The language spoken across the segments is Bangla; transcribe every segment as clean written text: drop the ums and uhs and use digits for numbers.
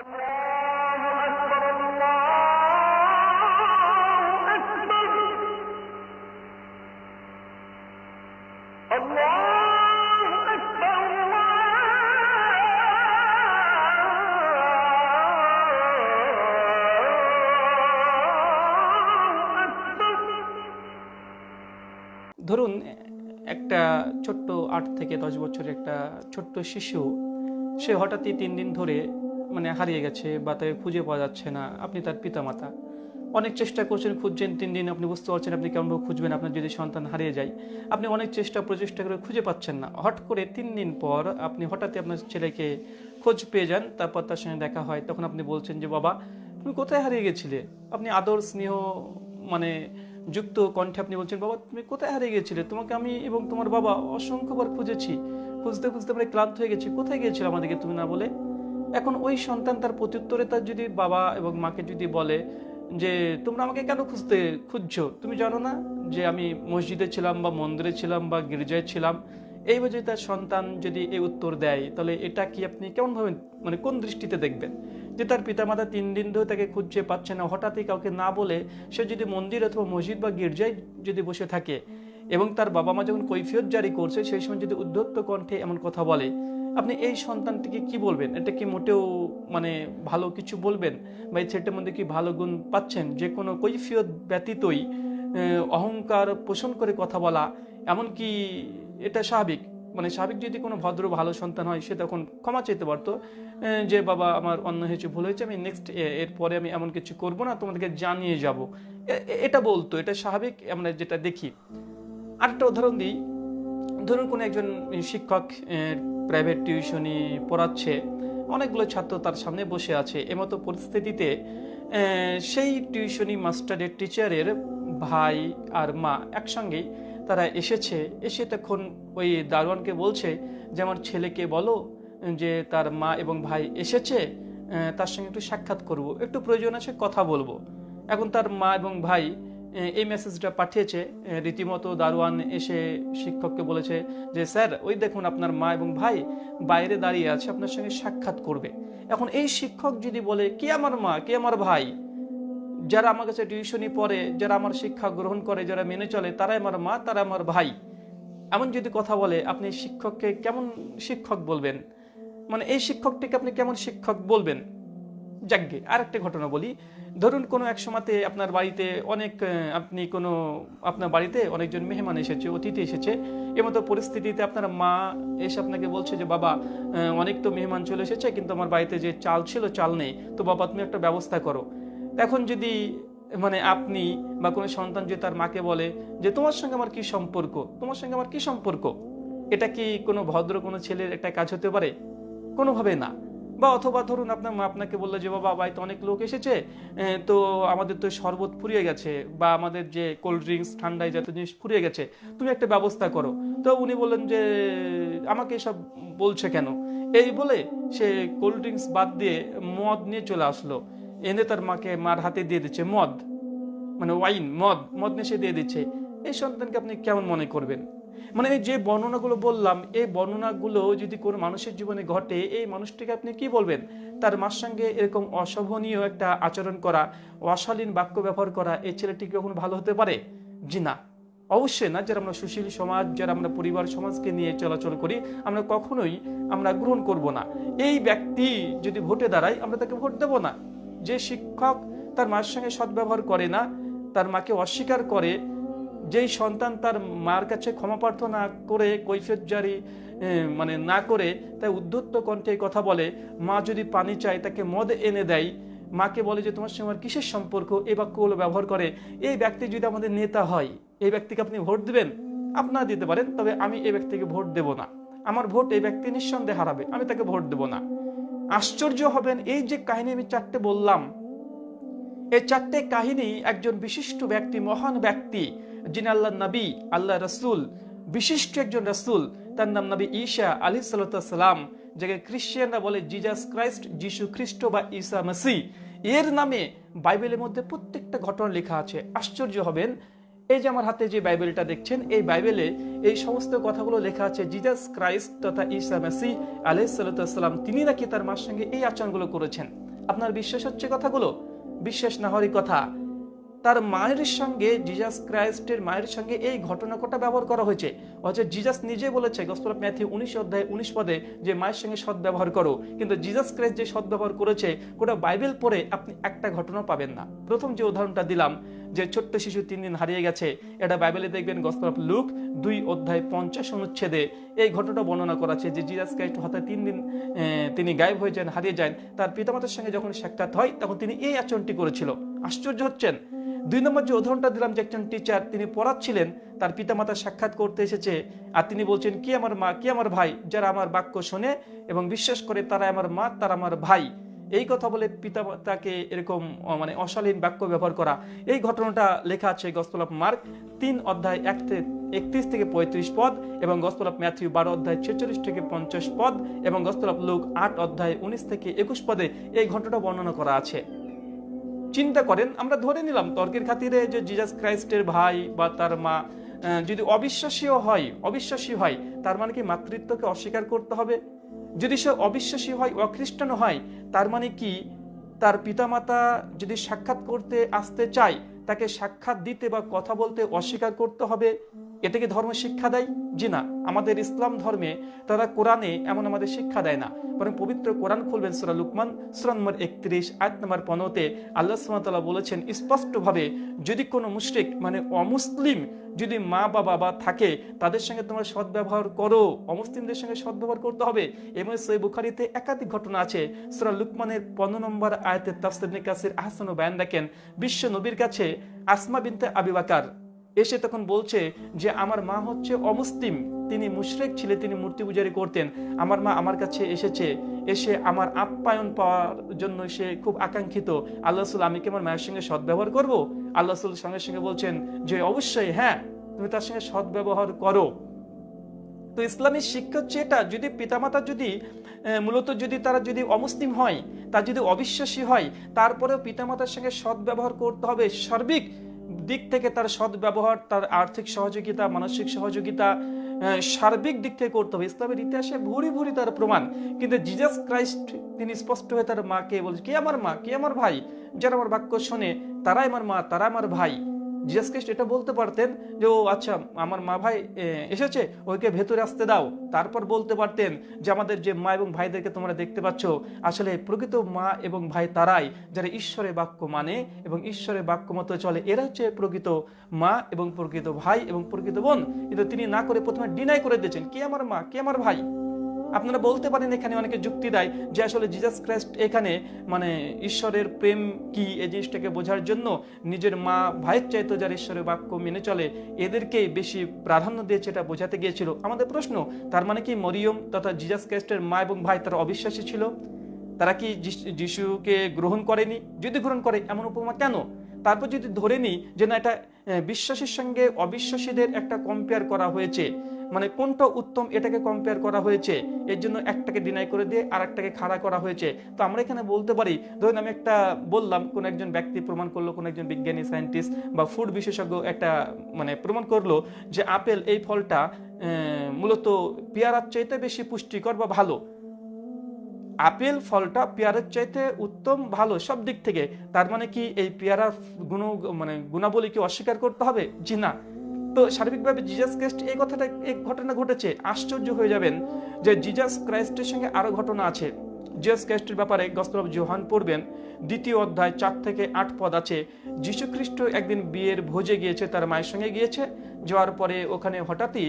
ধরুন একটা ছোট্ট 8 থেকে 10 বছরের একটা ছোট্ট শিশু, সে হঠাৎই 3 দিন ধরে হারিয়ে গেছে বা তাকে খুঁজে পাওয়া যাচ্ছে না। আপনি তার পিতামাতা অনেক চেষ্টা করছেন, খুঁজছেন 3 দিন, আপনি বুঝতে পারছেন আপনি কেমনভাবে খুঁজবেন আপনার যদি সন্তান হারিয়ে যায়। আপনি অনেক প্রচেষ্টা করে খুঁজে পাচ্ছেন না। হঠাৎ করে 3 দিন পর আপনি হঠাৎই আপনার ছেলেকে খোঁজ পেয়ে যান, তারপর তার সঙ্গে দেখা হয়। তখন আপনি বলছেন যে বাবা তুমি কোথায় হারিয়ে গেছিলে। আপনি আদর স্নেহ মানে যুক্ত কণ্ঠে আপনি বলছেন বাবা তুমি কোথায় হারিয়ে গিয়েছিলে, তোমাকে আমি এবং তোমার বাবা অসংখ্যবার খুঁজেছি, খুঁজতে খুঁজতে আমরা ক্লান্ত হয়ে গেছি, কোথায় গিয়েছিলে আমাদেরকে তুমি না বলে। এখন ওই সন্তান তার প্রত্যুত্তরে তার যদি বাবা এবং মাকে যদি বলে যে তোমরা আমাকে কেন খুঁজছো, তুমি জানো না যে আমি মসজিদে ছিলাম বা মন্দিরে ছিলাম বা গির্জায় ছিলাম। এইভাবে যদি তার সন্তান যদি এই উত্তর দেয়, তাহলে এটা কি আপনি কেমনভাবে কোন দৃষ্টিতে দেখবেন? যে তার পিতামাতা 3 দিন ধরে তাকে খুঁজে পাচ্ছে না, হঠাৎই কাউকে না বলে সে যদি মন্দির অথবা মসজিদ বা গির্জায় যদি বসে থাকে এবং তার বাবা মা যখন কৈফিয়ত জারি করছে সেই সময় যদি উদ্ধত্ত কণ্ঠে এমন কথা বলে, আপনি এই সন্তানটিকে কি বলবেন? এটা কি মোটেও ভালো কিছু বলবেন? বা এই ছেলেটার মধ্যে কি ভালো গুণ পাচ্ছেন? যে কোনো কৈফিয়ত ব্যতীতই অহংকার পোষণ করে কথা বলা, এমনকি এটা স্বাভাবিক। স্বাভাবিক যদি কোনো ভদ্র ভালো সন্তান হয় সে তখন ক্ষমা চাইতে পারতো, যে বাবা আমার অন্য হয়েছে, ভুল হয়েছে, আমি নেক্সট এরপরে আমি এমন কিছু করব না, তোমাদেরকে জানিয়ে যাব, এটা বলতো। এটা স্বাভাবিক আমরা যেটা দেখি। আরেকটা উদাহরণ দিই। ধরুন কোনো একজন শিক্ষক প্রাইভেট টিউশনি পড়াচ্ছে, অনেকগুলো ছাত্র তার সামনে বসে আছে। এমতো পরিস্থিতিতে সেই টিউশনি মাস্টারের টিচারের ভাই আর মা একসঙ্গেই তারা এসে তখন ওই দারোয়ানকে বলছে যে আমার ছেলেকে বলো যে তার মা এবং ভাই এসেছে, তার সঙ্গে একটু সাক্ষাৎ করব, একটু প্রয়োজন আছে, কথা বলবো। এখন তার মা এবং ভাই এই মেসেজটা পাঠিয়েছে। রীতিমতো দারোয়ান এসে শিক্ষককে বলেছে যে স্যার ওই দেখুন আপনার মা এবং ভাই বাইরে দাঁড়িয়ে আছে, আপনার সঙ্গে সাক্ষাৎ করবে। এখন এই শিক্ষক যদি বলে কে আমার মা, কে আমার ভাই, যারা আমার কাছে টিউশনি পড়ে, যারা আমার শিক্ষা গ্রহণ করে, যারা মেনে চলে, তারাই আমার মা, তারা আমার ভাই, এমন যদি কথা বলে, আপনি শিক্ষককে কেমন শিক্ষক বলবেন? এই শিক্ষকটিকে আপনি কেমন শিক্ষক বলবেন? যাকগে আরেকটা ঘটনা বলি। ধরুন কোনো এক সময়তে আপনার বাড়িতে আপনার বাড়িতে অনেকজন মেহমান এসেছে, অতিথি এসেছে। এমতো পরিস্থিতিতে আপনার মা এসে আপনাকে বলছে যে বাবা অনেক তো মেহমান চলে এসেছে, কিন্তু আমার বাড়িতে যে চাল ছিল চাল নেই, তো বাবা তুমি একটা ব্যবস্থা করো। এখন যদি আপনি বা কোনো সন্তান যে তার মাকে বলে যে তোমার সঙ্গে আমার কি সম্পর্ক, তোমার সঙ্গে আমার কি সম্পর্ক, এটা কি কোনো ভদ্র কোনো ছেলের একটা কাজ হতে পারে? কোনোভাবে না। বা অথবা ধরুন আপনার মা আপনাকে বললো যে বাবা বাড়িতে অনেক লোক এসেছে, তো আমাদের তো শরবত ফুরিয়ে গেছে বা আমাদের যে কোল্ড ড্রিঙ্কস ঠান্ডায় জাতীয় জিনিস ফুরিয়ে গেছে, তুমি একটা ব্যবস্থা করো। তো উনি বললেন যে আমাকে এসব বলছে কেন, এই বলে সে কোল্ড ড্রিঙ্কস বাদ দিয়ে মদ নিয়ে চলে আসলো, এনে তার মার হাতে দিয়ে দিচ্ছে মদ, ওয়াইন, মদ নিয়ে সে দিয়ে দিচ্ছে। এই সন্তানকে আপনি কেমন মনে করবেন? এই যে বর্ণনাগুলো বললাম, এই বর্ণনাগুলো যদি কোনো মানুষের জীবনে ঘটে, এই মানুষটিকে আপনি কি বলবেন? তার মার সঙ্গে এরকম অশোভনীয় একটা আচরণ করা, অশালীন বাক্য ব্যবহার করা, এই ছেলেটি কখনো ভালো হতে পারে? জি না, অবশ্যই না। যারা আমরা সুশীল সমাজ, যারা আমরা পরিবার সমাজকে নিয়ে চলাচল করি, আমরা কখনোই গ্রহণ করব না। এই ব্যক্তি যদি ভোটে দাঁড়ায়, আমরা তাকে ভোট দেব না। যে শিক্ষক তার মার সঙ্গে সদ্ব্যবহার করে না, তার মাকে অস্বীকার করে, যেই সন্তান তার মার কাছে ক্ষমা প্রার্থনা করে কৈফিয়ত জারি না করে তাই উদ্ধত্ত কণ্ঠে কথা বলে, মা যদি পানি চায় তাকে মদ এনে দেয়, মাকে বলে যে তোমার সঙ্গে আমার কিসের সম্পর্ক, এই বাক্যগুলো ব্যবহার করে, এই ব্যক্তি যদি আমাদের নেতা হয়, এই ব্যক্তিকে আপনি ভোট দিবেন? আপনারা দিতে পারেন, তবে আমি এই ব্যক্তিকে ভোট দেব না। আমার ভোট এই ব্যক্তি নিঃসন্দেহে হারাবে, আমি তাকে ভোট দেব না। আশ্চর্য হবেন, এই যে কাহিনী আমি 4টে বললাম, এই 4টে কাহিনী একজন বিশিষ্ট ব্যক্তি, মহান ব্যক্তি, যিনি আল্লাহ নবী, আল্লাহ রসুল, বিশিষ্ট একজন রসুল, তার নাম নবী ঈসা আলাইহিস সালাম, যাকে খ্রিস্টানরা বলে জিজাস ক্রাইস্ট, যিশু খ্রিস্ট বা ঈসা মসিহ। এর নামে বাইবেলের মধ্যে প্রত্যেকটা ঘটনা লেখা আছে। আশ্চর্য হবেন, এই যে আমার হাতে যে বাইবেলটা দেখছেন, এই বাইবেলে এই সমস্ত কথাগুলো লেখা আছে। জিজাস ক্রাইস্ট তথা ঈসা মসিহ আলাইহিস সালাম, তিনি নাকি তার মার সঙ্গে এই আচরণগুলো করেছেন। আপনার বিশ্বাস হচ্ছে কথাগুলো? বিশ্বাস না হওয়ারই কথা। তার মায়ের সঙ্গে, জিজাস ক্রাইস্টের মায়ের সঙ্গে এই ঘটনাটা ব্যবহার করা হয়েছে। অথচ জিজাস নিজে বলেছে গসপেল অফ ম্যাথিউ 19 অধ্যায় 19 পদে যে মায়ের সঙ্গে সদ্ব্যবহার করো, কিন্তু জিজাস ক্রাইস্ট যে সদ্ব্যবহার করেছে গোটা বাইবেল পড়ে আপনি একটা ঘটনা পাবেন না। প্রথম যে উদাহরণটা দিলাম যে ছোট্ট শিশু 3 দিন হারিয়ে গেছে, এটা বাইবেলে দেখবেন গসপেল অফ লুক 2 অধ্যায় 50 অনুচ্ছেদে এই ঘটনাটা বর্ণনা করা আছে যে জিজাস ক্রাইস্ট হঠাৎ 3 দিন তিনি গায়েব হয়ে যান, হারিয়ে যান। তার পিতামাতার সঙ্গে যখন সাক্ষাৎ হয় তখন তিনি এই আচরণটি করেছিল। আশ্চর্য হচ্ছেন? 2 নম্বর যে উদাহরণটা দিলাম যে একজন টিচার তিনি পড়াচ্ছিলেন, তার পিতামাতা সাক্ষাৎ করতে এসেছে, আর তিনি বলছেন কি আমার মা, কি আমার ভাই, যারা আমার বাক্য শোনে এবং বিশ্বাস করে তারা আমার মা, তারা আমার ভাই। এই কথা বলে পিতামাতাকে এরকম মানে অশালীন বাক্য ব্যবহার করা, এই ঘটনাটা লেখা আছে গসপেল অফ মার্ক 3 অধ্যায় 31 থেকে 35 পদ, এবং গসপেল অফ ম্যাথিউ 12 অধ্যায় 46 থেকে 50 পদ, এবং গসপেল অফ লুক 8 অধ্যায় 19 থেকে 21 পদে এই ঘটনাটা বর্ণনা করা আছে। চিন্তা করেন, আমরা ধরে নিলাম তর্কের খাতিরে যে জিজাস ক্রাইস্টের ভাই বা তার মা যদি অবিশ্বাসী হয়, তার মানে কি মাতৃত্বকে অস্বীকার করতে হবে? যদি সে অবিশ্বাসী হয়, অখ্রিস্টান হয়, তার মানে কি তার পিতামাতা যদি সাক্ষাৎ করতে আসতে চায় তাকে সাক্ষাৎ দিতে বা কথা বলতে অস্বীকার করতে হবে? এটা কি ধর্ম শিক্ষা দেয়? জি না। আমাদের ইসলাম ধর্মে তারা কোরআনে এমন আমাদের শিক্ষা দেয় না, বরং পবিত্র কোরআন খুলবেন সূরা লুকমান সূরা নম্বর 31 আয়াত নম্বর 15-তে আল্লাহ সুবহানাহু ওয়া তাআলা বলেছেন স্পষ্টভাবে, যদি কোনো মুশরিক মানে অমুসলিম যদি মা বা বাবা থাকে তাদের সঙ্গে তোমরা সদ্ব্যবহার করো, অমুসলিমদের সঙ্গে সদ্ব্যবহার করতে হবে। এবং সহিহ বুখারীতে একাধিক ঘটনা আছে। সূরা লুকমানের 15 নম্বর আয়াতের তাফসীর ইবনে কাসির আহসানু বায়ান দেখেন, বিশ্ব নবীর কাছে আসমা বিনতে আবি বকর এসে তখন বলছে যে আমার মা হচ্ছে অমুসলিম, তিনি মুশরিক ছিলেন, তিনি মূর্তি পূজারি করতেন। আমার মা আমার কাছে এসে আমার আপ্যায়ন পাওয়ার জন্য সে খুব আকাঙ্ক্ষিত। আল্লাহ রাসূল, আমি কি আমার মায়ের সঙ্গে সদ্ব্যবহার করব? আল্লাহ রাসূল সঙ্গে সঙ্গে বলছেন যে অবশ্যই হ্যাঁ, তুমি তার সঙ্গে সদ্ব্যবহার করো। তো ইসলামের শিক্ষা হচ্ছে এটা, যদি পিতামাতা যদি মূলত যদি তারা যদি অমুসলিম হয়, তার যদি অবিশ্বাসী হয়, তারপরেও পিতামাতার সঙ্গে সদ্ব্যবহার করতে হবে। সার্বিক দিক থেকে তার সদ্ব্যবহার, তার আর্থিক সহযোগিতা, মানসিক সহযোগিতা সার্বিক দিক থেকে করতে হবে। ইসলামের ইতিহাসে ভুরি ভুরি তার প্রমাণ। কিন্তু জিজাস ক্রাইস্ট তিনি স্পষ্ট হয়ে তার মাকে বলছে কে আমার মা, কে আমার ভাই, যারা আমার বাক্য শোনে তারাই আমার মা, তারা আমার ভাই। জিজাস ক্রাইস্ট এটা বলতে পারতেন যে ও আচ্ছা আমার মা ভাই এসেছে, ওইকে ভেতরে আসতে দাও। তারপর বলতে পারতেন যে আমাদের যে মা এবং ভাইদেরকে তোমরা দেখতে পাচ্ছ, আসলে প্রকৃত মা এবং ভাই তারাই যারা ঈশ্বরের বাক্য মানে এবং ঈশ্বরের বাক্য মতো চলে, এরা হচ্ছে প্রকৃত মা এবং প্রকৃত ভাই এবং প্রকৃত বোন। কিন্তু তিনি না করে প্রথমে ডিনাই করে দিয়েছেন কে আমার মা, কে আমার ভাই। আপনারা বলতে পারেন এখানে অনেকে যুক্তি দেয় যে আসলে জিজাস ক্রাইস্ট এখানে মানে ঈশ্বরের প্রেম কি এই জিনিসটাকে বোঝার জন্য নিজের মা ভাইয়ের চাইতে যারা ঈশ্বরের বাক্য মেনে চলে এদেরকে বেশি প্রাধান্য দিয়েছে, এটা বোঝাতে গিয়েছিল। আমাদের প্রশ্ন, তার মানে কি মরিয়ম তথা জিজাস ক্রাইস্টের মা এবং ভাই তারা অবিশ্বাসী ছিল? তারা কি যিশুকে গ্রহণ করেনি? যদি গ্রহণ করে এমন উপমা কেন? তারপর যদি ধরে নিই যে না, এটা বিশ্বাসীর সঙ্গে অবিশ্বাসীদের একটা কম্পেয়ার করা হয়েছে, মানে কোনটা উত্তম এটাকে কম্পেয়ার করা হয়েছে, এর জন্য একটাকে ডিনাই করে দিয়ে আর একটাকে খাড়া করা হয়েছে। তো আমরা এখানে বলতে পারি, ধরুন আমি একটা বললাম, কোন একজন ব্যক্তি প্রমাণ করলো, কোন একজন বিজ্ঞানী সায়েন্টিস্ট বা ফুড বিশেষজ্ঞ একটা মানে প্রমাণ করলো যে আপেল এই ফলটা মূলত পেয়ারার চাইতে বেশি পুষ্টিকর বা ভালো, আপেল ফলটা পেয়ারের চাইতে উত্তম ভালো সব দিক থেকে। তার মানে কি এই পেয়ারার গুণাবলীকে অস্বীকার করতে হবে? জি না। তো সার্বিকভাবে জিজাস ক্রাইস্ট এই ঘটনা ঘটেছে। আশ্চর্য হয়ে যাবেন যে জিজাস ক্রাইস্টের সঙ্গে আরো ঘটনা আছে। জিজাস ক্রাইস্টের ব্যাপারে গসপেল অফ যোহান পড়বেন 2 অধ্যায় 4 থেকে 8 পদ আছে। যীশু খ্রিস্ট একদিন বিয়ের ভোজে গিয়েছে, তার মায়ের সঙ্গে গিয়েছে। যাওয়ার পরে ওখানে হঠাৎই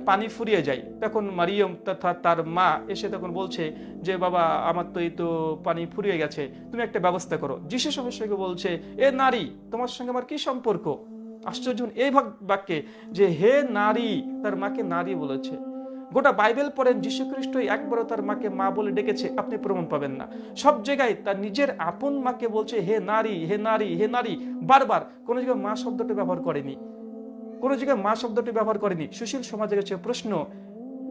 পানি ফুরিয়ে যায়। তখন মারিয়ম তথা তার মা এসে তখন বলছে যে বাবা আমার তো এই তো পানি ফুরিয়ে গেছে, তুমি একটা ব্যবস্থা করো। যীশু সঙ্গে সঙ্গে বলছে এ নারী, তোমার সঙ্গে আমার কি সম্পর্ক? আশ্চর্য এই বাক্যে যে হে নারী, তার মাকে নারী বলেছে। গোটা বাইবেল পড়েন যীশু খ্রিস্ট একবারও তার মাকে মা বলে ডেকেছে আপনি প্রমাণ পাবেন না। সব জায়গায় তার নিজের আপন মাকে বলছে হে নারী, হে নারী, হে নারী, বারবার। কোনো জায়গায় মা শব্দটি ব্যবহার করেনি, কোনো জায়গায় মা শব্দটি ব্যবহার করেনি। সুশীল সমাজের কাছে প্রশ্ন,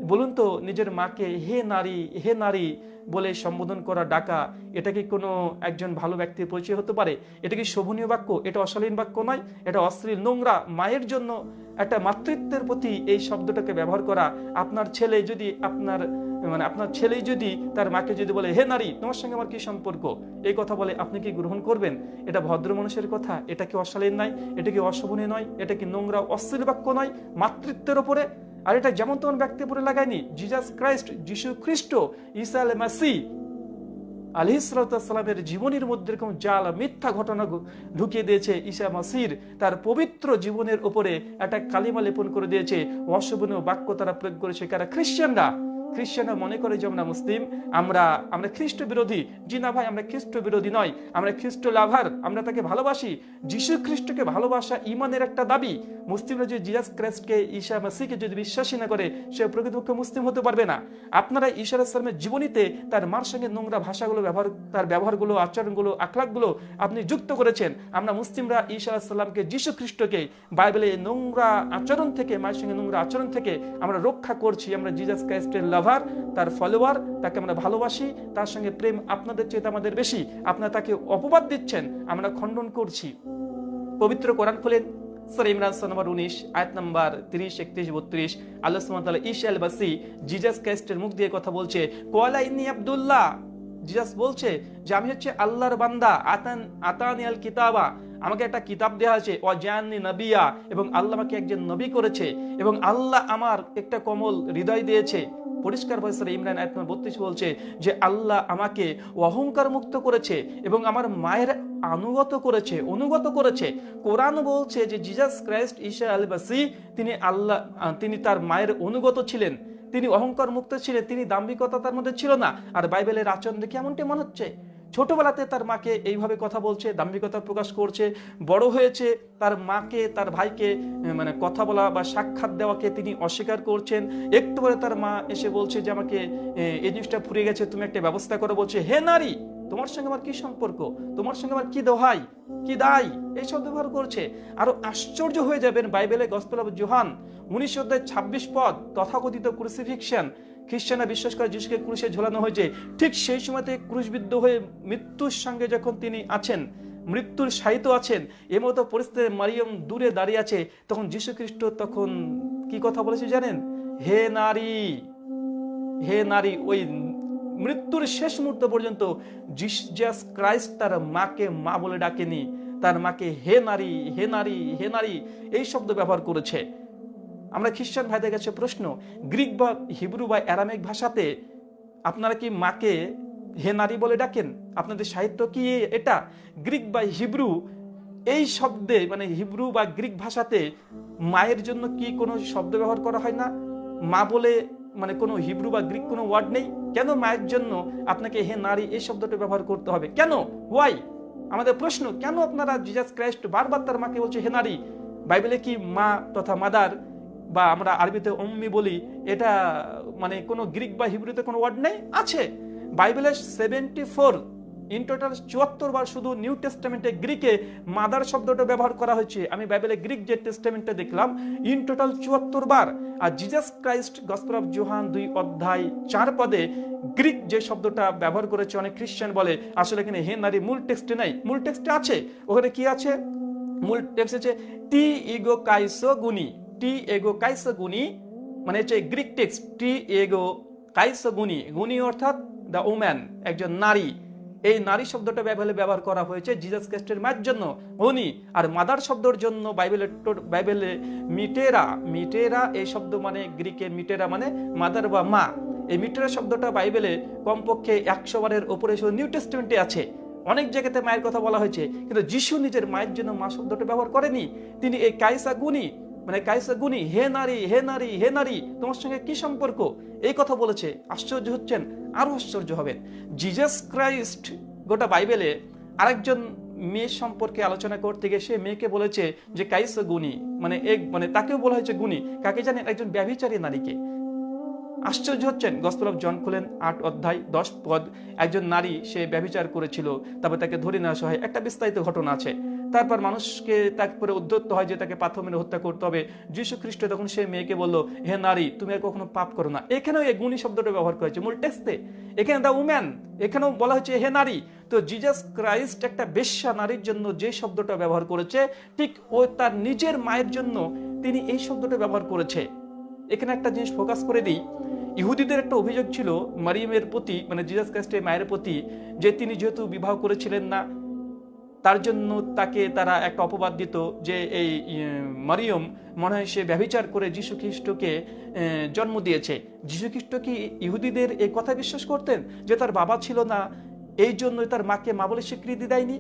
বলুন তো নিজের মাকে হে নারী, হে নারী বলে সম্বোধন করা, ডাকা, এটা কি কোনো একজন ভালো ব্যক্তির পরিচয় হতে পারে? এটা কি শোভনীয় বাক্য? এটা অশালীন বাক্য নয়, এটা অশ্লীল নোংরা। মায়ের জন্য একটা মাতৃত্বের প্রতি এই শব্দটাকে ব্যবহার করা। আপনার ছেলে যদি আপনার মানে আপনার ছেলেই যদি তার মাকে যদি বলে হে নারী তোমার সঙ্গে আমার কি সম্পর্ক, এই কথা বলে, আপনি কি গ্রহণ করবেন? এটা ভদ্র মানুষের কথা? এটা কি অশালীন নয়? এটা কি অশোভনীয় নয়? এটা কি নোংরা অশ্লীল বাক্য নয় মাতৃত্বের ওপরে? আর এটা যেমন তেমন ব্যক্তির উপরে লাগায়নি। জিজাস ক্রাইস্ট, যিশু খ্রিস্ট, ঈসা আল মাসিহ আলাইহিস সালামের জীবনের মধ্যে এরকম জাল মিথ্যা ঘটনা ঢুকিয়ে দিয়েছে। ঈসা মাসির তার পবিত্র জীবনের উপরে একটা কালিমা লেপন করে দিয়েছে, অশোভনীয় বাক্য তারা প্রয়োগ করেছে। কারা? খ্রিস্টানরা মনে করে যে আমরা মুসলিম, আমরা খ্রিস্ট বিরোধী। জি না ভাই, আমরা খ্রিস্ট বিরোধী নয়, আমরা খ্রিস্ট লাভার, আমরা তাকে ভালোবাসি। যিশু খ্রিস্টকে ভালোবাসা ইমানের একটা দাবি। মুসলিমরা যদি জিজাস ক্রাইস্টকে, ঈসা মাসিহকে যদি বিশ্বাসী না করে, সে প্রকৃতপক্ষে মুসলিম হতে পারবে না। আপনারা ঈসা আলাইহিস সালামের জীবনীতে তার মার সঙ্গে নোংরা ভাষাগুলো ব্যবহার, তার ব্যবহারগুলো, আচরণগুলো, আখলাকগুলো আপনি যুক্ত করেছেন। আমরা মুসলিমরা ঈসা আলাইহিস সালামকে, যিশু খ্রিস্টকে বাইবেলে নোংরা আচরণ থেকে, মায়ের সঙ্গে নোংরা আচরণ থেকে আমরা রক্ষা করছি। আমরা জিজাস ক্রাইস্টের লাভার, তার ফলোয়ার, তাকে আমরা ভালোবাসি, তার সঙ্গে প্রেম আপনাদের চেয়ে আমাদের বেশি। আপনারা তাকে অপবাদ দিচ্ছেন, আমরা খণ্ডন করছি। পবিত্র কোরআন খুলেন, সূরা ইমরান নম্বর 19 আয়াত নাম্বার 30, 31, 32। আল্লাহ সুবহানাহু ওয়া তাআলা ঈসা আল মাসিহ জিজাস ক্রাইস্টের মুখ দিয়ে কথা বলছে। ক্বালা ইন্নী আব্দুল্লাহ, জিজাস বলছে যে আমি হচ্ছে আল্লাহর বান্দা। আতানি আল কিতাবা, আমাকে একটা কিতাব দেওয়া আছে। ওয়াজানি নবিয়া, এবং আল্লাহ আমাকে একজন নবী করেছে, এবং আল্লাহ আমার একটা কোমল হৃদয় দিয়েছে। পরিষ্কার ভাবে ইমরান আয়াত নম্বর 32 বলছে যে আল্লাহ আমাকে অহংকার মুক্ত করেছে এবং আমার মায়ের অনুগত করেছে। কোরআন বলছে যে জিজাস ক্রাইস্ট, ঈসা আল মাসিহ, তিনি তার মায়ের অনুগত ছিলেন, তিনি অহংকার মুক্ত ছিলেন, তিনি দাম্ভিকতা তার মধ্যে ছিল না। আর বাইবেলের আচরণ দেখে এমনটি মনে হচ্ছে ছোটবেলাতে তার মাকে এইভাবে কথা বলছে, দাম্ভিকতা প্রকাশ করছে। বড় হয়েছে তার মাকে, তার ভাইকে মানে কথা বলা বা সাক্ষাৎ দেওয়াকে তিনি অস্বীকার করছেন। একটু পরে তার মা এসে বলছে যে আমাকে এই জিনিসটা ফুরিয়ে গেছে, তুমি একটা ব্যবস্থা করো। বলছে হে নারী তোমার সঙ্গে আমার কি সম্পর্ক, তোমার সঙ্গে আমার কি দোহাই, কি দায়, এইসব ব্যবহার করছে। আরো আশ্চর্য হয়ে যাবেন, বাইবেলে গসপেল অফ যোহান 19 অধ্যায় 26 পদ, তথাকথিত ক্রুসিফিকশন, খ্রিস্টানরা বিশ্বাস করে যিশুকে ক্রুশে ঝোলানো হয়েছে। ঠিক সেই সময়তে ক্রুশবিদ্ধ হয়ে মৃত্যুর সঙ্গে যখন তিনি আছেন, মৃত্যুর শায়িত আছেন, এমতো পরিস্থিতিতে মারিয়াম দূরে দাঁড়িয়ে আছে, তখন যিশু খ্রিস্ট তখন কি কথা বলেছে জানেন? হে নারী, হে নারী। ওই মৃত্যুর শেষ মুহূর্ত পর্যন্ত জিসাস ক্রাইস্ট তার মাকে মা বলে ডাকেনি, তার মাকে হে নারী, হে নারী, হে নারী এই শব্দ ব্যবহার করেছে। আমরা খ্রিস্টান ভাইদের কাছে প্রশ্ন, গ্রিক বা হিব্রু বা অ্যারামিক ভাষাতে আপনারা কি মাকে হে নারী বলে ডাকেন? আপনাদের সাহিত্য কি এটা? গ্রিক বা হিব্রু এই শব্দে, মানে হিব্রু বা গ্রিক ভাষাতে মায়ের জন্য কি কোনো শব্দ ব্যবহার করা হয় না? মা বলে মানে কোনো হিব্রু বা গ্রিক কোনো ওয়ার্ড নেই? কেন মায়ের জন্য আপনাকে হে নারী এই শব্দটা ব্যবহার করতে হবে? কেন? ওয়াই? আমাদের প্রশ্ন, কেন আপনারা জিসাস ক্রাইস্ট বারবার তার মাকে বলছে হে নারী? বাইবেলে কি মা তথা মাদার, বা আমরা আরবিতে উম্মি বলি, এটা মানে কোনো গ্রিক বা হিব্রুতে কোনো ওয়ার্ড নেই? আছে। বাইবেলে 74 ইন টোটাল 74 বার শুধু নিউ টেস্টামেন্টে গ্রিকে মাদার শব্দটা ব্যবহার করা হয়েছে। আমি বাইবেলে গ্রিক যে টেস্টামেন্টে দেখলাম ইন টোটাল 74 বার। আর জিসাস ক্রাইস্ট গসপেল অফ যোহান 2 অধ্যায় 4 পদে গ্রিক যে শব্দটা ব্যবহার করেছে, অনেক খ্রিস্টান বলে আসলে এখানে হে নারী মূল টেক্সটে নাই। মূল টেক্সটে আছে। ওখানে কি আছে? মূল টেক্সট আছে টি ইগো কাইসো গুনি, টি এগো কাইসো গুনি, মানে হচ্ছে গ্রিক টেক্সট টি এগো কাইসো গুনি। গুনি অর্থাৎ দ্য ওম্যান, একজন নারী। এই নারী শব্দটা ব্যবহার করা হয়েছে জিসাস ক্রাইস্টের মায়ের জন্য গুনি। আর মাদার শব্দের জন্য বাইবেলে মিটেরা এই শব্দ মানে গ্রিকে মিটেরা মানে মাদার বা মা। এই মিটেরা শব্দটা বাইবেলে কমপক্ষে 100 বারের উপরে নিউ টেস্টামেন্টে আছে। অনেক জায়গাতে মায়ের কথা বলা হয়েছে, কিন্তু যিশু নিজের মায়ের জন্য মা শব্দটা ব্যবহার করেনি। তিনি এই কাইসা গুনি, মানে কাইসা গুনি, হে নারী, হে নারী, হে নারী তোমার সঙ্গে কি সম্পর্ক, এই কথা বলেছে। আশ্চর্য হচ্ছেন? আরো আশ্চর্য হবেন, জিসাস ক্রাইস্ট গোটা বাইবেলে আরেকজন মেয়ে সম্পর্কে আলোচনা করতে গিয়ে সে মেয়েকে বলেছে যে কাইসা গুনি, মানে তাকেও বলা হয়েছে গুনি। কাকে জানেন? একজন ব্যভিচারী নারীকে। আশ্চর্য হচ্ছেন? গসপেল অফ জন খুলেন 8 অধ্যায় 10 পদ। একজন নারী, সে ব্যভিচার করেছিল, তারপর তাকে ধরে নেওয়া হয়। একটা বিস্তারিত ঘটনা আছে। তারপর মানুষকে তারপরে উদ্ধত্ত হয় যে তাকে পাথর মেরে হত্যা করতে হবে। যীশু খ্রিস্ট তখন সে মেয়েকে বলল, হে নারী তুমি আর কখনো পাপ করো না। এখানেও এই গুণী শব্দটা ব্যবহার করেছে মূল টেক্সটে। এখানে দা উম্যান, এখানেও বলা হয়েছে হে নারী। তো জিসাস ক্রাইস্ট একটা বেশ্যা নারীর জন্য যে শব্দটা ব্যবহার করেছে, ঠিক ও তার নিজের মায়ের জন্য তিনি এই শব্দটা ব্যবহার করেছে। এখানে একটা জিনিস ফোকাস করে দিই, ইহুদিদের একটা অভিযোগ ছিল মারিয়ামের প্রতি, মানে জিসাস খ্রিস্টের মায়ের প্রতি, যে তিনি যেহেতু বিবাহ করেছিলেন না, তার জন্য তাকে তারা একটা অপবাদ দিত যে এই মারিয়ম মনে হয় সে ব্যভিচার করে যীশু খ্রিস্টকে জন্ম দিয়েছে। যীশু খ্রিস্ট কি ইহুদিদের এই কথা বিশ্বাস করতেন যে তার বাবা ছিল না, এই জন্য তার মাকে মা বলে স্বীকৃতি দেয়নি?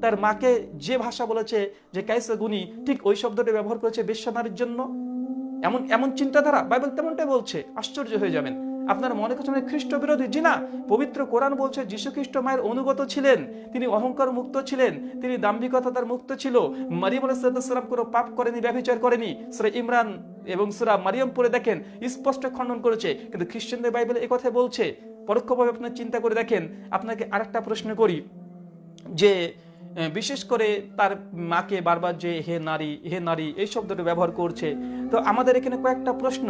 তার মাকে যে ভাষা বলেছে যে কাইসাগুনি, ঠিক ওই শব্দটা ব্যবহার করেছে বেশ্যা নারীর জন্য। এমন এমন চিন্তাধারা, বাইবেল তেমনটাই বলছে। আশ্চর্য হয়ে যাবেন। আপনারা মনে করছেন খ্রিস্ট বিরোধী? জি না, পবিত্র কোরআন বলছে যীশু খ্রিস্ট মায়ের অনুগত ছিলেন, তিনি অহংকার মুক্ত ছিলেন, তিনি দাম্ভিকতা তার মুক্ত ছিল। মারিয়াম আলাইহিস সালাম কোনো পাপ করেনি, ব্যভিচার করেনি। সূরা ইমরান এবং সূরা মারিয়াম পড়ে দেখেন, স্পষ্ট খণ্ডন করেছে। কিন্তু খ্রিস্টানদের বাইবেলে এই কথা বলছে। পরোক্ষভাবে আপনার চিন্তা করে দেখেন। আপনাকে আরেকটা প্রশ্ন করি, যে বিশেষ করে তার মাকে বারবার যে হে নারী, হে নারী এই শব্দটা ব্যবহার করছে। তো আমাদের এখানে কয়েকটা প্রশ্ন,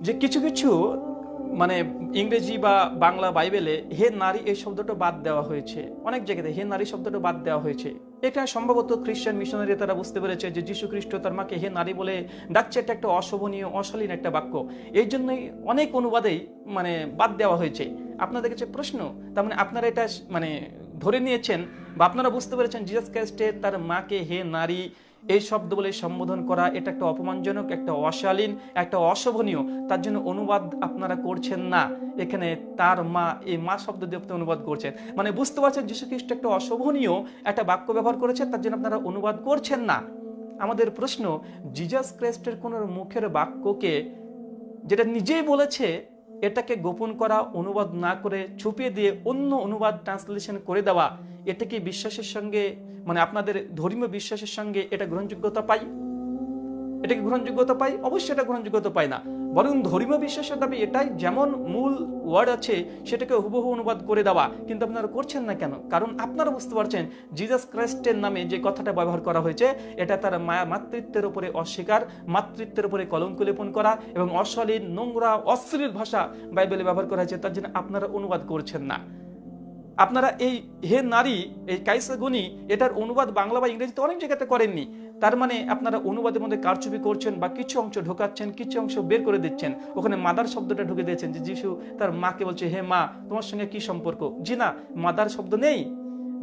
যে কিছু কিছু মানে ইংরেজি বা বাংলা বাইবেলে হে নারী এই শব্দটা বাদ দেওয়া হয়েছে, অনেক জায়গাতে হে নারী শব্দটা বাদ দেওয়া হয়েছে। এটা সম্ভবত খ্রিস্টান মিশনারি তারা বুঝতে পেরেছে যে যীশু খ্রিস্ট তার মাকে হে নারী বলে ডাকছে, এটা একটা অশোভনীয়, অশালীন একটা বাক্য। এই জন্যই অনেক অনুবাদেই মানে বাদ দেওয়া হয়েছে। আপনাদের কাছে প্রশ্ন, তার মানে আপনারা এটা মানে ধরে নিয়েছেন বা আপনারা বুঝতে পেরেছেন জিসাস খ্রিস্টে তার মাকে হে নারী এই শব্দ বলে সম্বোধন করা এটা একটা অপমানজনক, একটা অশালীন, একটা অশোভনীয়। তার জন্য অনুবাদ আপনারা করছেন না। এখানে তার মা, এই মা শব্দ দিয়ে আপনি অনুবাদ করছেন, মানে বুঝতে পারছেন যীশু খ্রিস্ট একটা অশোভনীয় একটা বাক্য ব্যবহার করেছে, তার জন্য আপনারা অনুবাদ করছেন না। আমাদের প্রশ্ন, জিসাস খ্রিস্টের কোন মুখের বাক্যকে যেটা নিজেই বলেছে এটাকে গোপন করা, অনুবাদ না করে ছুপিয়ে দিয়ে অন্য অনুবাদ ট্রান্সলেশন করে দেওয়া, এটা কি বিশ্বাসের সঙ্গে, মানে আপনাদের ধর্মীয় বিশ্বাসের সঙ্গে এটা গ্রহণযোগ্যতা পাই? এটা কি গ্রহণযোগ্যতা পাই? অবশ্যই এটা গ্রহণযোগ্যতা পায় না। বরং ধর্মীয় বিশ্বাসের দাবি এটাই, যেমন মূল ওয়ার্ড আছে সেটাকে হুবহু অনুবাদ করে দেওয়া। কিন্তু আপনারা করছেন না কেন? কারণ আপনারা বুঝতে পারছেন জিসাস খ্রিস্টের নামে যে কথাটা ব্যবহার করা হয়েছে এটা তার মাতৃত্বের উপরে অস্বীকার, মাতৃত্বের উপরে কলঙ্ক লেপন করা এবং অশালীন, নোংরা, অশ্লীল ভাষা বাইবেলে ব্যবহার করা হয়েছে, তার জন্য আপনারা অনুবাদ করছেন না। আপনারা এই হে নারী, এই কাইসাগুনি, এটার অনুবাদ বাংলা বা ইংরেজিতে অনেক জায়গাতে করেননি। তার মানে আপনারা অনুবাদের মধ্যে কারচুপি করছেন বা কিছু অংশ ঢোকাচ্ছেন, কিছু অংশ বের করে দিচ্ছেন। ওখানে মাদার শব্দটা ঢুকে দিয়েছেন, যে যিশু তার মাকে বলছে হে মা, তোমার সঙ্গে কি সম্পর্ক? জি না, মাদার শব্দ নেই,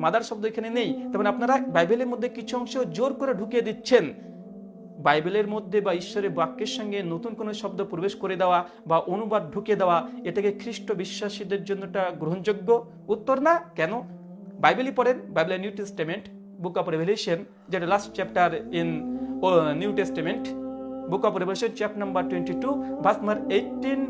মাদার শব্দ এখানে নেই। তার মানে আপনারা বাইবেলের মধ্যে কিছু অংশ জোর করে ঢুকিয়ে দিচ্ছেন। বাইবেলের মধ্যে বা ঈশ্বরের বাক্যের সঙ্গে নতুন কোনো শব্দ প্রবেশ করে দেওয়া বা অনুবাদ ঢুকে দেওয়া, এটাকে খ্রিস্ট বিশ্বাসীদের জন্য একটা গ্রহণযোগ্য উত্তর না। কেন? বাইবেলই পড়েন, বাইবেলের New Testament, book of Revelation, যেটা last chapter in New Testament, book of Revelation chapter number 22 verse number 18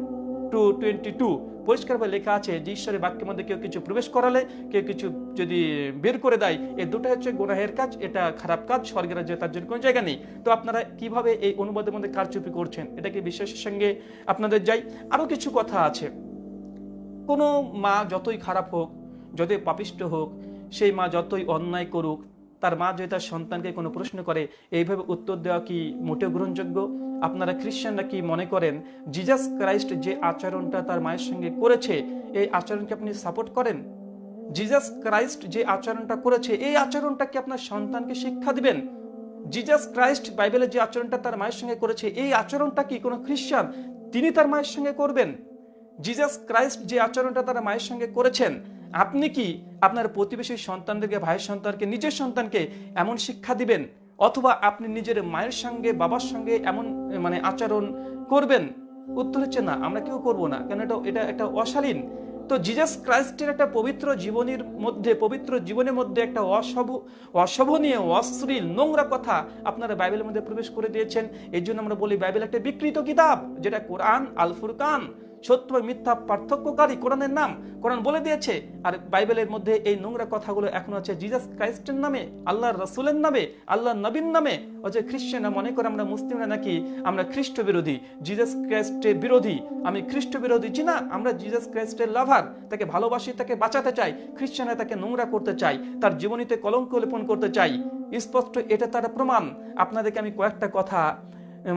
to 22 পরিষ্কারভাবে লেখা আছে যে ঈশ্বরের বাক্যের মধ্যে কেউ কিছু প্রবেশ করালে, কেউ কিছু যদি বের করে দেয়, এই দুটো হচ্ছে গুনাহের কাজ, এটা খারাপ কাজ, স্বর্গের রাজ্যে তার জন্য কোনো জায়গা নেই। তো আপনারা কিভাবে এই অনুবাদের মধ্যে কারচুপি করছেন? এটা কি বিশ্বাসের সঙ্গে আপনাদের যাই? আরো কিছু কথা আছে। কোনো মা যতই খারাপ হোক, যতই পাপিষ্ট হোক, সেই মা যতই অন্যায় করুক, তার মা যদি তার সন্তানকে কোনো প্রশ্ন করে এইভাবে উত্তর দেওয়া কি মোটেও গ্রহণযোগ্য? আপনারা খ্রিস্টানরা কি মনে করেন জিসাস ক্রাইস্ট যে আচরণটা তার মায়ের সঙ্গে করেছে, এই আচরণকে আপনি সাপোর্ট করেন? জিসাস ক্রাইস্ট যে আচরণটা করেছে, এই আচরণটা কি আপনার সন্তানকে শিক্ষা দিবেন? জিসাস ক্রাইস্ট বাইবেলে যে আচরণটা তার মায়ের সঙ্গে করেছে, এই আচরণটা কি কোনো খ্রিস্টান তিনি তার মায়ের সঙ্গে করবেন? জিসাস ক্রাইস্ট যে আচরণটা তার মায়ের সঙ্গে করেছেন, আপনি কি আপনার প্রতিবেশীর সন্তানদেরকে, ভাইয়ের সন্তানকে, নিজের সন্তানকে এমন শিক্ষা দিবেন? অথবা আপনি নিজের মায়ের সঙ্গে, বাবার সঙ্গে এমন মানে আচরণ করবেন? উত্তর হচ্ছে না, আমরা কেউ করব না, কেন এটা একটা অশালীন। তো জিসাস ক্রাইস্টের একটা পবিত্র জীবনের মধ্যে, পবিত্র জীবনের মধ্যে একটা অশোভনীয়, অশ্লীল, নোংরা কথা আপনারা বাইবেলের মধ্যে প্রবেশ করে দিয়েছেন। এই জন্য আমরা বলি বাইবেল একটা বিকৃত কিতাব, যেটা কোরআন আল ফুরকান, সত্য মিথ্যা পার্থক্যকারী কোরআনের নাম। কোরআন বলে দিয়েছে। আর বাইবেলের মধ্যে এই নোংরা কথাগুলো এখন আছে জিসাস ক্রাইস্টের নামে, আল্লাহর রাসূলের নামে, আল্লাহর নবীর নামে। যে খ্রিস্টানরা মনে করে আমরা মুসলিমরা নাকি আমরা খ্রিস্ট বিরোধী, জিসাস ক্রাইস্টের বিরোধী, আমি খ্রিস্ট বিরোধী। জি না, আমরা জিসাস ক্রাইস্টের লাভার, তাকে ভালোবাসি, তাকে বাঁচাতে চাই। খ্রিস্টানরা তাকে নোংরা করতে চাই, তার জীবনীতে কলঙ্ক লেপন করতে চাই। স্পষ্ট এটা তার প্রমাণ। আপনাদেরকে আমি কয়েকটা কথা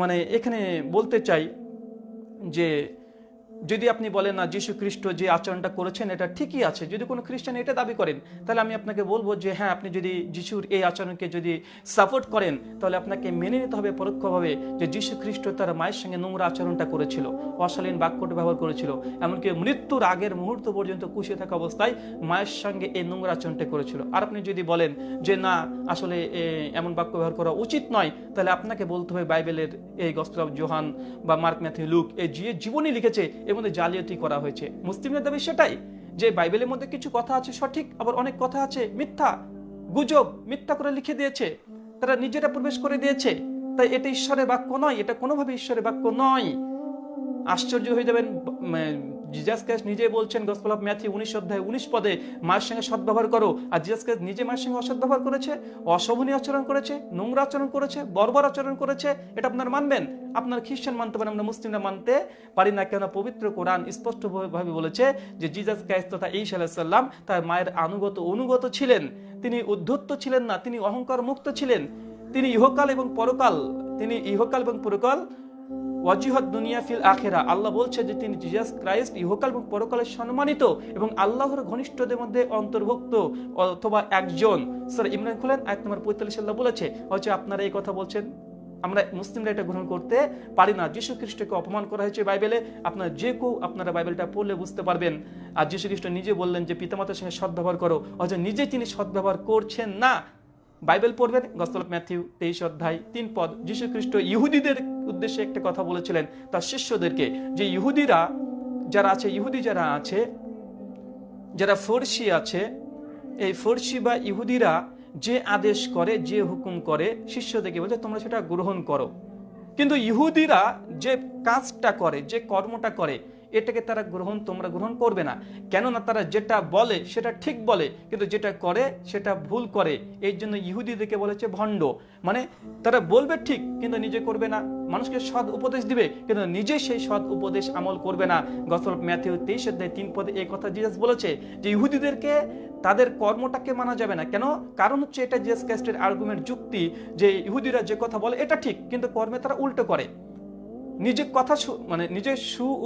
মানে এখানে বলতে চাই, যে যদি আপনি বলেন না যীশু খ্রিস্ট যে আচরণটা করেছেন এটা ঠিকই আছে, যদি কোনো খ্রিস্টান এটা দাবি করেন, তাহলে আমি আপনাকে বলবো যে হ্যাঁ, আপনি যদি যিশুর এই আচরণকে যদি সাপোর্ট করেন, তাহলে আপনাকে মেনে নিতে হবে পরোক্ষভাবে যে যীশু খ্রিস্ট তার মায়ের সঙ্গে নোংরা আচরণটা করেছিল, অশালীন বাক্যটা ব্যবহার করেছিল, এমনকি মৃত্যুর আগের মুহূর্ত পর্যন্ত কুশিয়ে থাকা অবস্থায় মায়ের সঙ্গে এই নোংরা আচরণটা করেছিল। আর আপনি যদি বলেন যে না, আসলে এমন বাক্য ব্যবহার করা উচিত নয়, তাহলে আপনাকে বলতে হবে বাইবেলের এই গসপেল অফ জোহান বা মার্ক, ম্যাথিউ, লুক এই যে জীবনী লিখেছে এর মধ্যে জালিয়াতি করা হয়েছে। মুসলিমদের দাবি সেটাই, যে বাইবেলের মধ্যে কিছু কথা আছে সঠিক, আবার অনেক কথা আছে মিথ্যা, গুজব, মিথ্যা করে লিখে দিয়েছে, তারা নিজেরা প্রবেশ করে দিয়েছে। তাই এটা ঈশ্বরের বাক্য নয়, এটা কোনোভাবে ঈশ্বরের বাক্য নয়। আশ্চর্য হয়ে যাবেন, জিজাস ক্রাইস্ট নিজে বলছেন গসপেল অফ ম্যাথিউ 19 অধ্যায় 19 পদে মায়ের সঙ্গে সদ্ব্যবহার করো, আর জিজাস ক্রাইস্ট নিজে মায়ের সঙ্গে অসদ্ব্যবহার করেছে, অশোভনীয় আচরণ করেছে, নোংরা আচরণ করেছে, বর্বর আচরণ করেছে। এটা আপনারা মানবেন? আপনারা খ্রিস্টান মানতে পারেন, আমরা মুসলিমরা মানতে পারি না। কেন? পবিত্র কোরআন স্পষ্টভাবে বলেছে যে জিজাস ক্রাইস্ট তথা ঈসা আলাইহিস সালাম তার মায়ের অনুগত ছিলেন। তিনি উদ্ধত্ত ছিলেন না, তিনি অহংকার মুক্ত ছিলেন। তিনি ইহকাল এবং পরকাল ওয়াজিহাদ দুনিয়া ফিল আখিরা, আল্লাহ বলছে যে তিনি জিজাস ক্রাইস্ট ইহকাল এবং পরকালে সম্মানিত এবং আল্লাহর ঘনিষ্ঠদের মধ্যে অন্তর্ভুক্ত অথবা একজন। সূরা ইমরান খুলেন আয়াত নম্বর 45 আল্লাহ বলেছে, হচ্ছে আপনারা এই কথা বলছেন, আমরা মুসলিমরা এটা গ্রহণ করতে পারি না। যীশু খ্রিস্টকে অপমান করা হয়েছে বাইবেলে, আপনারা যে কেউ আপনারা বাইবেলটা পড়লে বুঝতে পারবেন। আর যীশু খ্রিস্ট নিজে বললেন যে পিতামাতার সঙ্গে সদ্ব্যবহার করো, অথচ নিজে তিনি সদ্ব্যবহার করছেন না। বাইবেল পড়বেন, গসপেল অফ ম্যাথিউ 23 অধ্যায় 3 পদ। যীশু খ্রিস্ট ইহুদিদের উদ্দেশ্যে একটা কথা বলেছিলেন তার শিষ্যদেরকে, যে ইহুদিরা যারা আছে, যারা ফরসি আছে, এই ফরসি বা ইহুদিরা যে আদেশ করে, যে হুকুম করে, শিষ্যদেরকে বলছে তোমরা সেটা গ্রহণ করো। কিন্তু ইহুদিরা যে কাজটা করে, যে কর্মটা করে, এটাকে তোমরা গ্রহণ করবে না। কেননা তারা যেটা বলে সেটা ঠিক বলে, কিন্তু যেটা করে সেটা ভুল করে। এই জন্য ইহুদিদেরকে বলেছে ভণ্ড। মানে তারা বলবে ঠিক, কিন্তু নিজে করবে না। মানুষকে সৎ উপদেশ দিবে, কিন্তু নিজে সেই সৎ উপদেশ আমল করবে না। গসপেল অফ ম্যাথিউ 23 অধ্যায় 3 পদে এই কথা জিসাস বলেছে যে ইহুদিদেরকে তাদের কর্মটাকে মানা যাবে না। কেন? কারণ হচ্ছে এটা জিসাস ক্রাইস্টের আর্গুমেন্ট, যুক্তি, যে ইহুদিরা যে কথা বলে এটা ঠিক, কিন্তু কর্মে তারা উল্টো করে। নিজে কথা নিজে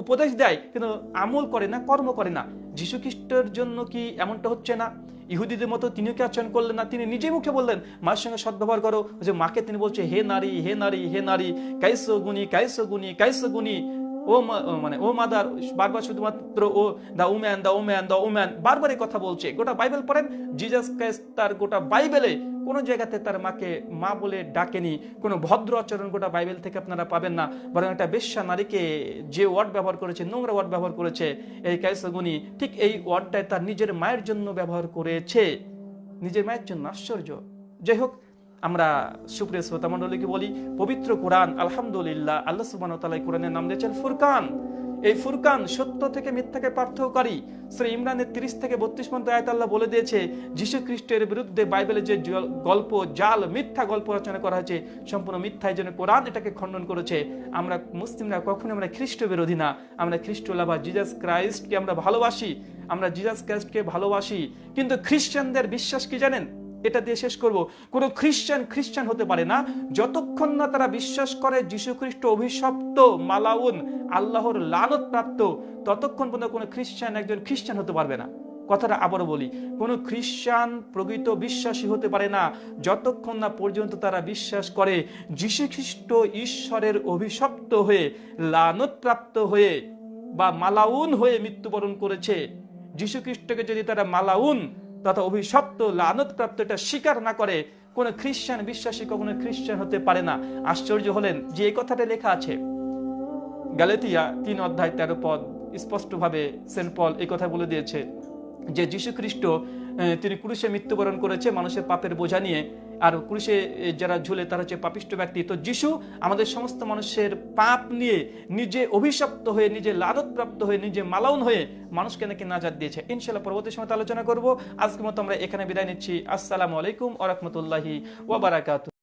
উপদেশ দেয়, কিন্তু আমল করে না, কর্ম করে না। যীশু খ্রিস্টের জন্য কি এমনটা হচ্ছে না? ইহুদিদের মতো তিনিও কি আচরণ করলেন না? তিনি নিজেই মুখে বললেন মায়ের সঙ্গে সদ্ব্যবহার করো। যে মাকে তিনি বলছে হে নারী, হে নারী, হে নারী, কাইসো গুনি, ও মাদার, বারবার শুধুমাত্র ও দা উম্যান বারবার এই কথা বলছে। গোটা বাইবেল পড়েন, জিজাস ক্রাইস্ট তার গোটা বাইবেলে কোনো জায়গাতে তার মাকে মা বলে ডাকেনি। কোনো ভদ্র আচরণ গোটা বাইবেল থেকে আপনারা পাবেন না। বরং একটা বেশ্যা নারীকে যে ওয়ার্ড ব্যবহার করেছে, নোংরা ওয়ার্ড ব্যবহার করেছে এই কাইসগুনি, ঠিক এই ওয়ার্ডটাই তার নিজের মায়ের জন্য ব্যবহার করেছে, নিজের মায়ের জন্য। আশ্চর্য। যাই হোক, আমরা সুপ্রিয় শ্রোতা মণ্ডলীকে বলি, পবিত্র কোরআন, আলহামদুলিল্লাহ, আল্লাহ সুবহানাহু ওয়া তাআলা কোরআনের নাম দিয়েছেন ফুরকান। এই ফুরকান সত্য থেকে মিথ্যাকে পার্থক্যকারী। সূরা ইমরানের 30 থেকে 32 পর্যন্ত আয়াত আল্লাহ বলে দিয়েছে যীশু খ্রিস্টের বিরুদ্ধে বাইবেলে যে গল্প, জাল, মিথ্যা গল্প রচনা করা হয়েছে সম্পূর্ণ মিথ্যা। এই জন্য কোরআন এটাকে খণ্ডন করেছে। আমরা মুসলিমরা কখনো আমরা খ্রিস্ট বিরোধী না, আমরা খ্রিস্ট লাভার, জিজাস ক্রাইস্টকে আমরা ভালোবাসি, আমরা জিজাস ক্রাইস্টকে ভালোবাসি। কিন্তু খ্রিস্টানদের বিশ্বাস কি জানেন? এটা দিয়ে শেষ করব। কোন খ্রিস্টান হতে পারে না যতক্ষণ না তারা বিশ্বাস করে যীশু খ্রিস্ট অভিশপ্ত, মালাউন, আল্লাহর লানত প্রাপ্ত, ততক্ষণ পর্যন্ত কোন খ্রিস্টান একজন খ্রিস্টান হতে পারবে না। কথাটা আবারও বলি, কোন খ্রিস্টান প্রকৃত বিশ্বাসী হতে পারে না যতক্ষণ না পর্যন্ত তারা বিশ্বাস করে যীশু খ্রিস্ট ঈশ্বরের অভিশপ্ত হয়ে, লানত প্রাপ্ত হয়ে বা মালাউন হয়ে মৃত্যুবরণ করেছে। যীশু খ্রিস্টকে যদি তারা মালাউন তথা অভিশপ্ত, লানত প্রাপ্ত এটা স্বীকার না করে, কোন খ্রিস্টান বিশ্বাসী কখনো খ্রিস্টান হতে পারে না। আশ্চর্য হলেন যে এই কথাটা লেখা আছে গালাতিয়া 3 অধ্যায় 13 পদ। স্পষ্টভাবে সেন্ট পল এই কথা বলে দিয়েছে যে যীশু খ্রিস্ট তিনি ক্রুশে মৃত্যুবরণ করেছে মানুষের পাপের বোঝা নিয়ে, আর ক্রুশে যারা ঝুলে তারা হচ্ছে পাপিষ্ঠ ব্যক্তি। তো যিশু আমাদের সমস্ত মানুষের পাপ নিয়ে নিজে অভিশপ্ত হয়ে, নিজে লালতপ্রাপ্ত হয়ে, নিজে মালাউন হয়ে মানুষকে নাকি নাজাত দিয়েছে। ইনশাআল্লাহ পরবর্তী সময় আলোচনা করব। আজকের মতো আমরা এখানে বিদায় নিচ্ছি। আসসালামু আলাইকুম ওয়া রাহমাতুল্লাহি ওয়া বারাকাতুহু।